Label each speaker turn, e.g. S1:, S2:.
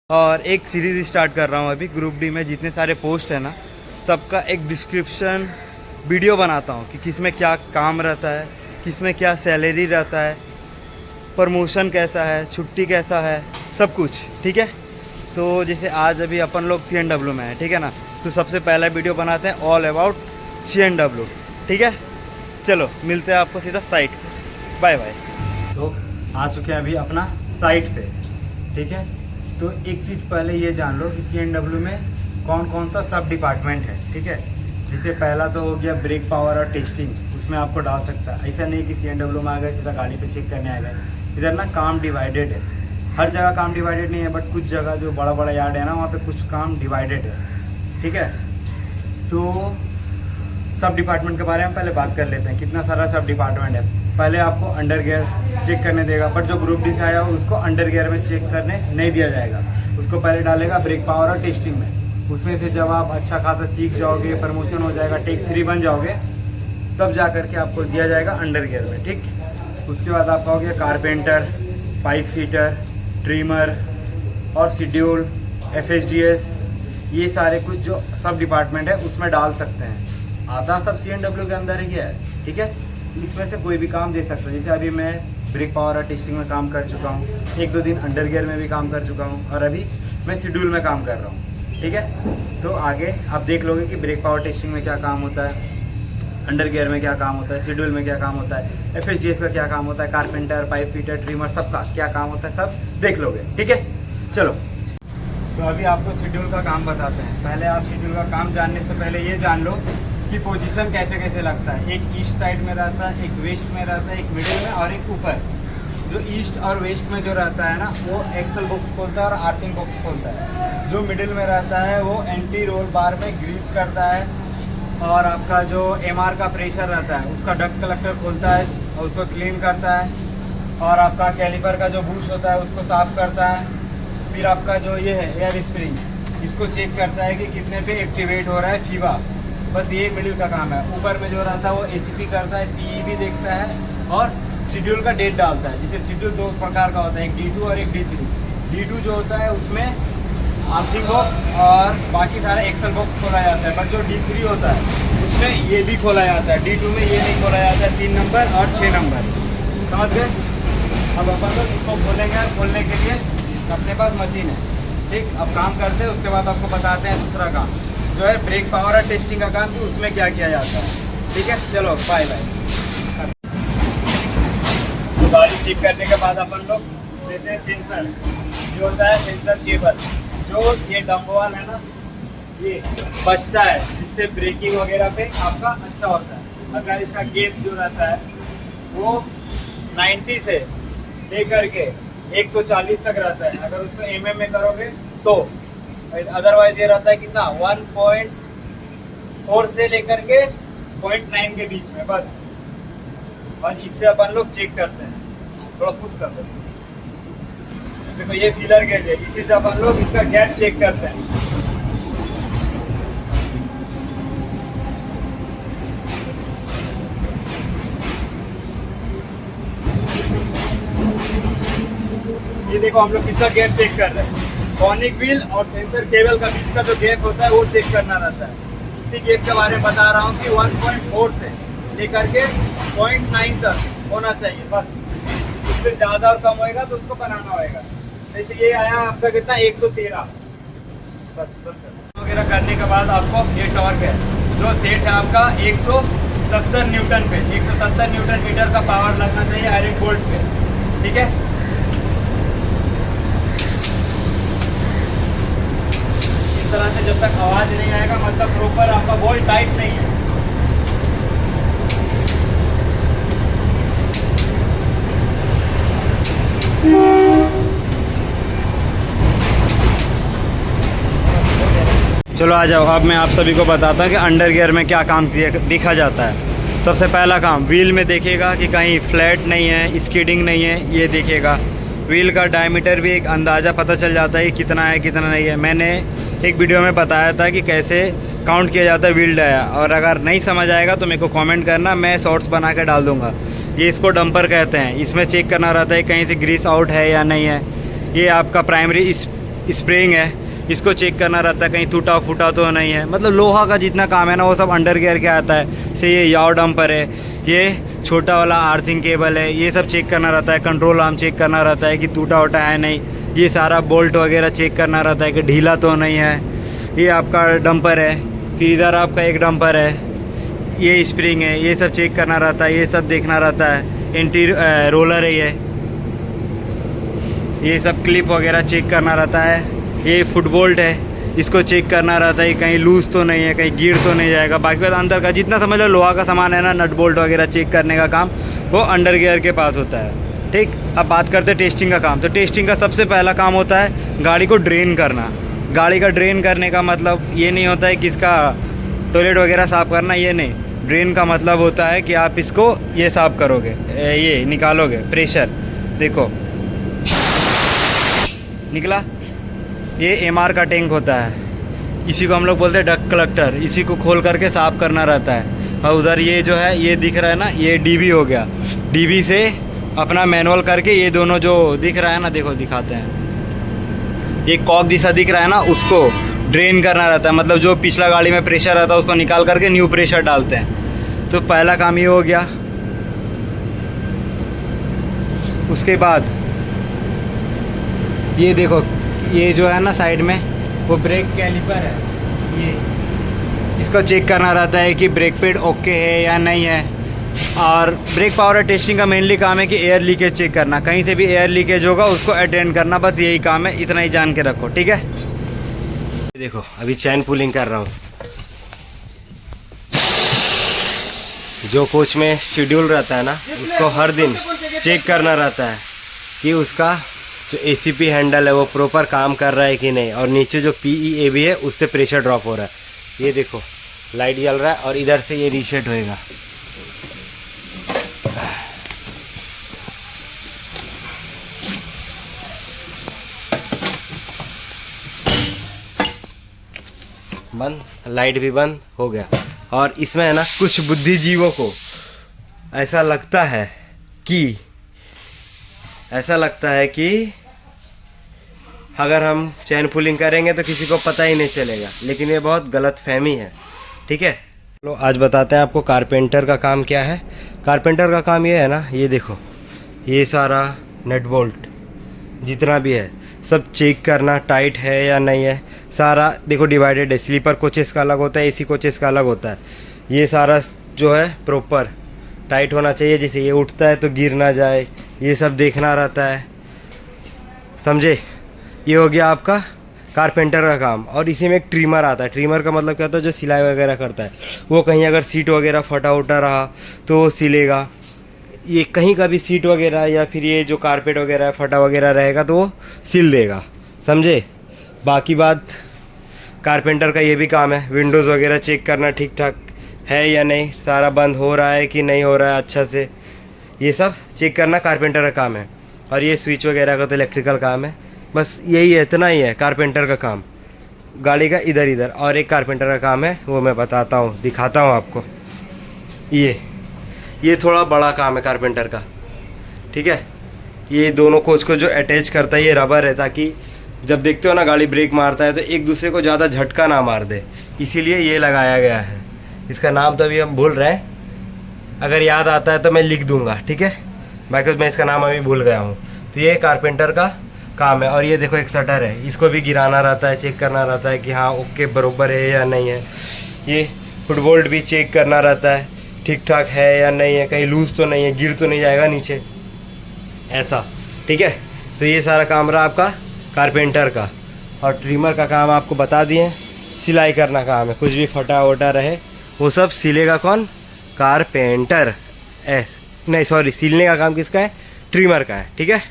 S1: और एक series start कर रहा हूँ अभी ग्रुप डी में। जितने सारे पोस्ट है ना, सबका एक डिस्क्रिप्शन वीडियो बनाता हूँ कि किस में क्या काम रहता है, किस में क्या सैलरी रहता है, प्रमोशन कैसा है, छुट्टी कैसा है, सब कुछ। ठीक है, तो जैसे आज अभी अपन लोग CNW में है, ठीक है ना, तो सबसे पहला वीडियो बनाते हैं ऑल अबाउट CNW। ठीक है, चलो मिलते हैं आपको सीधा साइट पे। Bye bye. तो आ चुके हैं अभी अपना साइट पे। ठीक है, तो एक चीज़ पहले ये जान लो कि CNW में कौन कौन सा सब डिपार्टमेंट है। ठीक है, जैसे पहला तो हो गया ब्रेक पावर और टेस्टिंग, उसमें आपको डाल सकता है। ऐसा नहीं कि CNW में आ गए सीधा गाड़ी पे चेक करने आ गए। इधर ना काम डिवाइडेड है, हर जगह काम डिवाइडेड नहीं है, बट कुछ जगह जो बड़ा बड़ा यार्ड है ना, वहाँ पे कुछ काम डिवाइडेड है। ठीक है, तो सब डिपार्टमेंट के बारे में पहले बात कर लेते हैं। कितना सारा सब डिपार्टमेंट है। पहले आपको अंडर गियर चेक करने देगा, बट जो ग्रुप डी से आया हो उसको अंडर गियर में चेक करने नहीं दिया जाएगा। उसको पहले डालेगा ब्रेक पावर और टेस्टिंग में। उसमें से जब आप अच्छा खासा सीख जाओगे, प्रमोशन हो जाएगा, टेक 3 बन जाओगे, तब जा करके आपको दिया जाएगा अंडर गियर में। ठीक, उसके बाद आपका हो गया कारपेंटर, पाइप फिटर, ट्रिमर और शेड्यूल, FHDS, ये सारे कुछ जो सब डिपार्टमेंट है उसमें डाल सकते हैं। आधा सब CNW के अंदर ही है। ठीक है, इसमें से कोई भी काम दे सकता है। जैसे अभी मैं ब्रेक पावर और टेस्टिंग में काम कर चुका हूँ, 1-2 दिन अंडर गियर में भी काम कर चुका हूँ, और अभी मैं शेड्यूल में काम कर रहा हूँ। ठीक है, तो आगे आप देख लोगे कि ब्रेक पावर टेस्टिंग में क्या काम होता है, अंडर गियर में क्या काम होता है, शेड्यूल में क्या काम होता है, FHDS का क्या काम होता है, कारपेंटर, पाइप फिटर, ट्रिमर, सबका क्या काम होता है, सब देख लोगे। ठीक है, चलो तो अभी आपको शेड्यूल का काम बताते हैं। पहले आप शेड्यूल का काम जानने से पहले ये जान लो कि पोजीशन कैसे कैसे लगता है। एक ईस्ट साइड में रहता है, एक वेस्ट में रहता है, एक मिडिल में और एक ऊपर। जो ईस्ट और वेस्ट में जो रहता है ना, वो एक्सल बॉक्स खोलता है और आर्थिंग बॉक्स खोलता है। जो मिडिल में रहता है वो एंटी रोल बार में ग्रीस करता है, और आपका जो MR का प्रेशर रहता है उसका डक्ट कलेक्टर खोलता है और उसको क्लीन करता है, और आपका कैलिपर का जो बूश होता है उसको साफ करता है। फिर आपका जो ये है एयर स्प्रिंग, इसको चेक करता है कि कितने पे एक्टिवेट हो रहा है फीवा। बस ये मिडिल का काम है। ऊपर में जो रहता है वो ACP करता है, PE भी देखता है, और शेड्यूल का डेट डालता है। जैसे शेड्यूल 2 प्रकार का होता है, एक D2 और एक D3। D2 जो होता है उसमें आर्थिंग बॉक्स और बाकी सारा एक्सल बॉक्स खोला जाता है, बट जो D3 होता है उसमें ये भी खोला जाता है। D2 में ये नहीं खोला जाता है, 3 नंबर और 6 नंबर। समझ गए? अब अपन लोग इसको खोलेंगे। खोलने के लिए अपने पास मशीन है। ठीक, अब काम करते हैं, उसके बाद आपको बताते हैं दूसरा काम जो है ब्रेक पावर और टेस्टिंग का काम, कि उसमें क्या किया जाता है। ठीक है, चलो बाय बाय। तो गाड़ी चेक करने के बाद अपन लोग देते हैं सेंसर। ये होता है सेंसर केबल, जो ये डम्बवाल है ना, ये बचता है, जिससे ब्रेकिंग वगैरह पे आपका अच्छा होता है। अगर इसका गेप जो रहता है वो 90 से लेकर के 140 तक रहता है, अगर उसको mm में करोगे तो। अदरवाइज ये रहता है कितना, 1.4 से लेकर के 0.9 के बीच में बस। और इससे अपन लोग चेक करते हैं, थोड़ा पुश कर दो। देखो ये फीलर गेज है, इसी से अपन लोग इसका गैप चेक करते हैं। ये देखो हम लोग किसका गैप चेक कर रहे हैं। कॉनिक व्हील और सेंसर केबल का बीच का जो गैप होता है वो चेक करना रहता है। इसी गैप के बारे में बता रहा हूँ कि 1.4 से लेकर के 0.9 तक होना चाहिए बस। उससे ज़्यादा और कम होएगा तो उसको बनाना होएगा। जैसे ये आया आपका कितना, 113 बस। वगैरह करने के बाद आपको ये टॉर्क है जो सेट है आपका 170 न्यूटन पे। 170 न्यूटन मीटर का पावर लगना चाहिए आयरन बोल्ट पे। ठीक है, इस तरह से जब तक आवाज नहीं आएगा, मतलब प्रॉपर आपका बोल्ट टाइट नहीं है। चलो आ जाओ, अब मैं आप सभी को बताता हूँ कि अंडर गियर में क्या काम देखा जाता है। सबसे पहला काम, व्हील में देखेगा कि कहीं फ्लैट नहीं है, स्किडिंग नहीं है, ये देखेगा। व्हील का डायमीटर भी एक अंदाज़ा पता चल जाता है कि कितना है कितना नहीं है। मैंने एक वीडियो में बताया था कि कैसे काउंट किया जाता है व्हील डाया, और अगर नहीं समझ आएगा तो मेरे को कमेंट करना, मैं शॉर्ट्स बना कर डाल दूँगा। ये इसको डंपर कहते हैं। इसमें चेक करना रहता है कहीं से ग्रीस आउट है या नहीं है। ये आपका प्राइमरी स्प्रिंग है, इसको चेक करना रहता है कहीं टूटा फूटा तो नहीं है। मतलब लोहा का जितना काम है ना वो सब अंडर गियर के आता है। से ये याव डंपर है, ये छोटा वाला आर्थिंग केबल है, ये सब चेक करना रहता है। कंट्रोल आर्म चेक करना रहता है कि टूटा वूटा है नहीं। ये सारा बोल्ट वगैरह चेक करना रहता है कि ढीला तो नहीं है। ये आपका डंपर है, फिर इधर आपका एक डंपर है, ये स्प्रिंग है, ये सब चेक करना रहता है, ये सब देखना रहता है। एंटी रोलर है ये सब क्लिप वगैरह चेक करना रहता है। ये फुट बोल्ट है, इसको चेक करना रहता है कहीं लूज तो नहीं है, कहीं गिर तो नहीं जाएगा। बाकी बात अंदर का जितना समझ लो लोहा का सामान है ना, नट बोल्ट वगैरह चेक करने का काम वो अंडर गियर के पास होता है। ठीक, अब बात करते हैं टेस्टिंग का काम। तो टेस्टिंग का सबसे पहला काम होता है गाड़ी को ड्रेन करना। गाड़ी का ड्रेन करने का मतलब ये नहीं होता है कि इसका टॉयलेट वगैरह साफ़ करना, ये नहीं। ड्रेन का मतलब होता है कि आप इसको ये साफ़ करोगे, ये निकालोगे प्रेशर, देखो निकला। ये एमआर का टैंक होता है, इसी को हम लोग बोलते हैं डक कलेक्टर। इसी को खोल करके साफ़ करना रहता है। और उधर ये जो है ये दिख रहा है ना, ये डीबी हो गया। डीबी से अपना मैनुअल करके ये दोनों जो दिख रहा है ना, देखो दिखाते हैं, ये कॉक जैसा दिख रहा है ना, उसको ड्रेन करना रहता है। मतलब जो पिछला गाड़ी में प्रेशर रहता है उसको निकाल करके न्यू प्रेशर डालते हैं। तो पहला काम ये हो गया। उसके बाद ये देखो, ये जो है ना साइड में वो ब्रेक कैलिपर है, ये इसको चेक करना रहता है कि ब्रेक पैड ओके है या नहीं है। और ब्रेक पावर टेस्टिंग का मेनली काम है कि एयर लीकेज चेक करना। कहीं से भी एयर लीकेज होगा उसको अटेंड करना, बस यही काम है। इतना ही जान के रखो, ठीक है। देखो अभी चैन पुलिंग कर रहा हूँ। जो कोच में शेड्यूल रहता है ना, उसको हर दिन चेक करना रहता है कि उसका जो एसीपी हैंडल है वो प्रॉपर काम कर रहा है कि नहीं। और नीचे जो PEAB है उससे प्रेशर ड्रॉप हो रहा है। ये देखो लाइट जल रहा है और इधर से ये रीसेट होएगा। बंद, लाइट भी बंद हो गया। और इसमें है ना कुछ बुद्धिजीवों को ऐसा लगता है कि अगर हम चैन पुलिंग करेंगे तो किसी को पता ही नहीं चलेगा, लेकिन ये बहुत गलत फहमी है, ठीक है। चलो आज बताते हैं आपको कारपेंटर का काम क्या है। कारपेंटर का काम ये है ना, ये देखो ये सारा नट बोल्ट जितना भी है सब चेक करना टाइट है या नहीं है। सारा देखो डिवाइडेड है, स्लीपर कोचेस का अलग होता है, AC कोचेस का अलग होता है। ये सारा जो है प्रॉपर टाइट होना चाहिए, जैसे ये उठता है तो गिर ना जाए, ये सब देखना रहता है, समझे। ये हो गया आपका कारपेंटर का काम। और इसी में एक ट्रिमर आता है। ट्रिमर का मतलब क्या होता है, जो सिलाई वगैरह करता है वो कहीं अगर सीट वगैरह फटा उटा रहा तो वो सिलेगा। ये कहीं का भी सीट वगैरह या फिर ये जो कारपेट वगैरह फटा वगैरह रहेगा तो वो सिल देगा, समझे। बाकी बात कारपेंटर का ये भी काम है, विंडोज़ वगैरह चेक करना ठीक ठाक है या नहीं, सारा बंद हो रहा है कि नहीं हो रहा है अच्छा से, ये सब चेक करना कारपेंटर का काम है। और ये स्विच वगैरह का तो इलेक्ट्रिकल काम है। बस यही है, इतना ही है कारपेंटर का काम गाड़ी का। इधर और एक कारपेंटर का काम है, वो मैं बताता हूँ, दिखाता हूँ आपको। ये थोड़ा बड़ा काम है कारपेंटर का, ठीक है। ये दोनों कोच को जो अटैच करता है ये रबर है, ताकि जब देखते हो ना गाड़ी ब्रेक मारता है तो एक दूसरे को ज़्यादा झटका ना मार दे, इसीलिए ये लगाया गया है। इसका नाम तो अभी हम भूल रहे हैं, अगर याद आता है तो मैं लिख दूंगा, ठीक है। बाकी मैं इसका नाम अभी भूल गया हूँ। तो ये कारपेंटर का काम है। और ये देखो एक शटर है, इसको भी गिराना रहता है, चेक करना रहता है कि हाँ ओके बरोबर है या नहीं है। ये फुट बोल्ट भी चेक करना रहता है ठीक ठाक है या नहीं है, कहीं लूज तो नहीं है, गिर तो नहीं जाएगा नीचे, ऐसा, ठीक है। तो ये सारा काम रहा आपका कारपेंटर का। और ट्रिमर का काम आपको बता दिए, सिलाई करना काम है, कुछ भी फटा वटा रहे वो सब सिलेगा कौन, कारपेंटर। नहीं सॉरी, सिलने का काम किसका है, ट्रिमर का है, ठीक है।